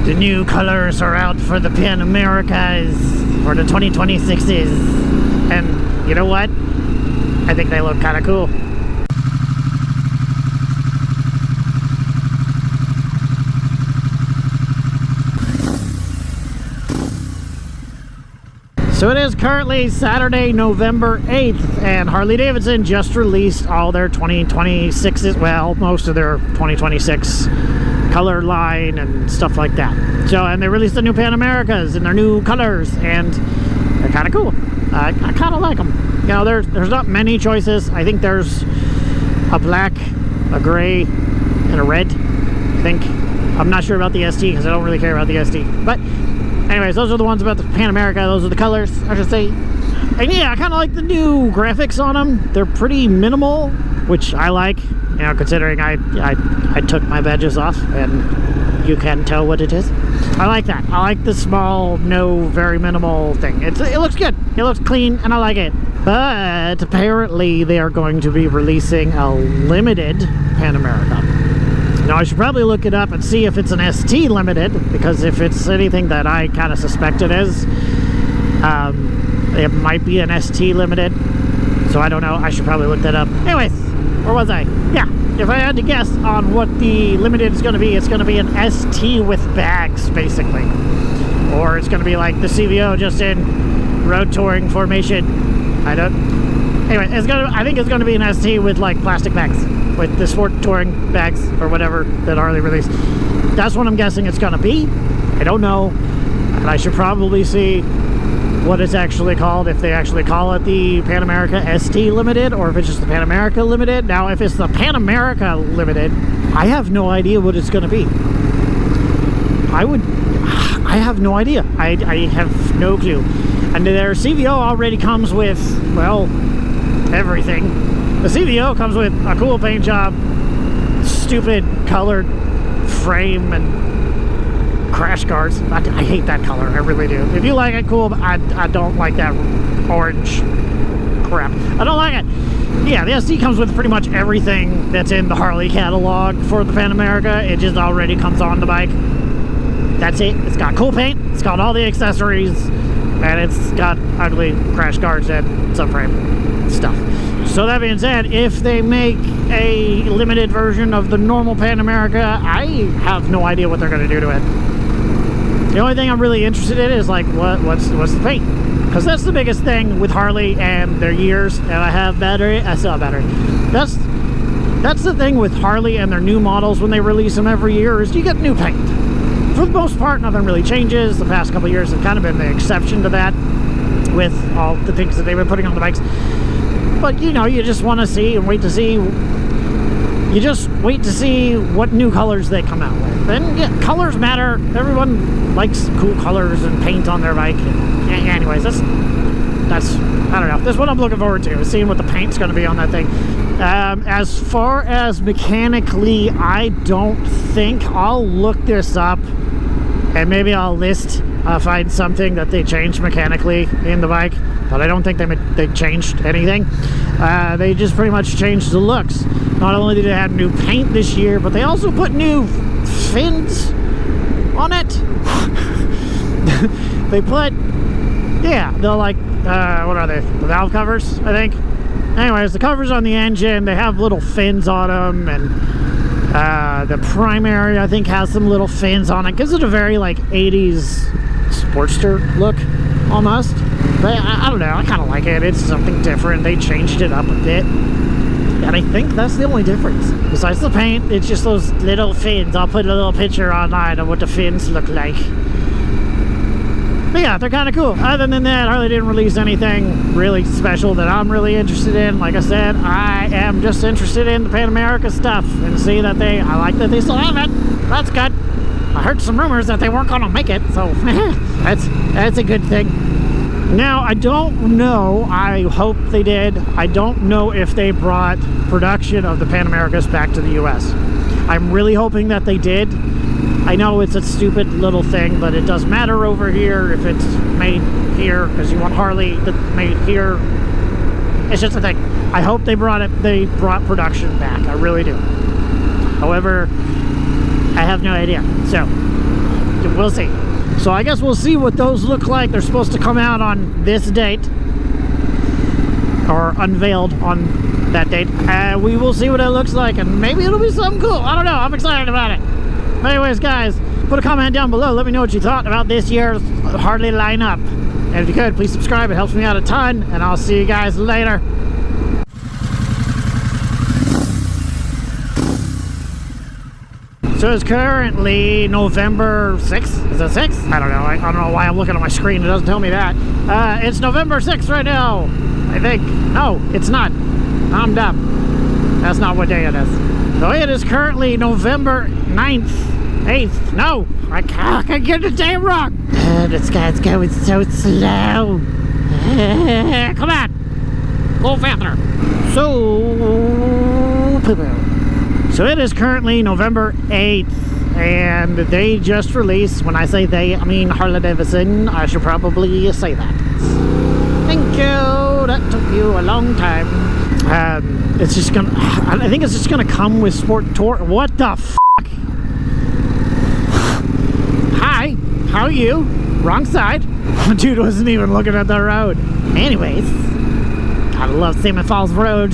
The new colors are out for the Pan Americas for the 2026s. And you know what? I think they look kind of cool. So it is currently Saturday, November 8th, and Harley-Davidson just released all their 2026s, well, most of their 2026 color line and stuff like that. So, and they released the new Pan Americas in their new colors, and they're kind of cool. I kind of like them. You know, there's not many choices. I think there's a black, a gray, and a red, I think. I'm not sure about the ST because I don't really care about the ST, but anyways, those are the ones about the Pan America. Those are the colors, I should say. And yeah, I kind of like the new graphics on them. They're pretty minimal, which I like. You know, considering I took my badges off, and you can tell what it is. I like that. I like the small, very minimal thing. It looks good. It looks clean, and I like it. But apparently, they are going to be releasing a limited Pan America. Now, I should probably look it up and see if it's an ST limited, because if it's anything that I kind of suspect it is, it might be an ST limited. So I don't know. I should probably look that up. Anyways, where was I? Yeah, if I had to guess on what the limited is going to be, it's going to be an ST with bags, basically. Or it's going to be like the CVO just in road touring formation. Anyway, I think it's going to be an ST with like plastic bags, with the sport touring bags or whatever that Harley released. That's what I'm guessing it's going to be. I don't know. And I should probably see what it's actually called, if they actually call it the Pan America ST Limited, or if it's just the Pan America Limited. Now, if it's the Pan America Limited, I have no idea what it's going to be. I have no idea. I have no clue. And their CVO already comes with, well, everything. The CVO comes with a cool paint job, stupid colored frame, and crash guards. I hate that color. I really do. If you like it, cool, but I don't like that orange crap. I don't like it. Yeah, the SD comes with pretty much everything that's in the Harley catalog for the Pan America. It just already comes on the bike. That's it. It's got cool paint. It's got all the accessories. And it's got ugly crash guards and subframe stuff. So that being said, if they make a limited version of the normal Pan America, I have no idea what they're going to do to it. The only thing I'm really interested in is like what's the paint, because that's the biggest thing with Harley and their years. And I have battery. I still have battery. That's the thing with Harley and their new models when they release them every year, is you get new paint. For the most part, nothing really changes. The past couple of years have kind of been the exception to that, with all the things that they've been putting on the bikes. But you know, you just want to see and wait to see. You just wait to see what new colors they come out with. And yeah, colors matter. Everyone likes cool colors and paint on their bike. And, anyways, that's I don't know. That's what I'm looking forward to, is seeing what the paint's going to be on that thing. As far as mechanically, I don't think. I'll look this up, and maybe I'll find something that they changed mechanically in the bike, but I don't think they changed anything. They just pretty much changed the looks. Not only did they have new paint this year, but they also put new fins on it. They put, yeah, they're like, what are they? The valve covers, I think. Anyways, the covers on the engine, they have little fins on them, and the primary, I think, has some little fins on it. Gives it a very, like, 80s Sportster look, almost. But I don't know, I kind of like it. It's something different. They changed it up a bit. And I think that's the only difference. Besides the paint, it's just those little fins. I'll put a little picture online of what the fins look like. But yeah, they're kind of cool. Other than that, Harley didn't release anything really special that I'm really interested in. Like I said, I am just interested in the Pan America stuff, and see that I like that they still have it. That's good. I heard some rumors that they weren't going to make it, so that's a good thing. Now, I don't know, I hope they did. I don't know if they brought production of the Pan Americas back to the US. I'm really hoping that they did. I know it's a stupid little thing, but it does matter over here if it's made here, because you want Harley that's made here. It's just a thing. I hope they brought production back. I really do. However, I have no idea. So, we'll see. So I guess we'll see what those look like. They're supposed to come out on this date, or unveiled on that date. We will see what it looks like, and maybe it'll be something cool. I don't know. I'm excited about it. Anyways, guys, put a comment down below. Let me know what you thought about this year's Harley lineup. And if you could, please subscribe. It helps me out a ton. And I'll see you guys later. So it's currently November 6th. Is it 6th? I don't know. I don't know why I'm looking at my screen. It doesn't tell me that. It's November 6th right now, I think. No, it's not. I'm dumb. That's not what day it is. So it is currently November 9th. 8th. No, I can't get the day wrong. This guy's going so slow. Come on. Go faster. So it is currently November 8th, and they just released, when I say they, I mean Harley-Davidson. I should probably say that. Thank you. That took you a long time. It's just gonna, I think it's just gonna come with Sport Tour. What the f***? Hi, how are you? Wrong side. Dude wasn't even looking at the road. Anyways, I love Salmon Falls Road.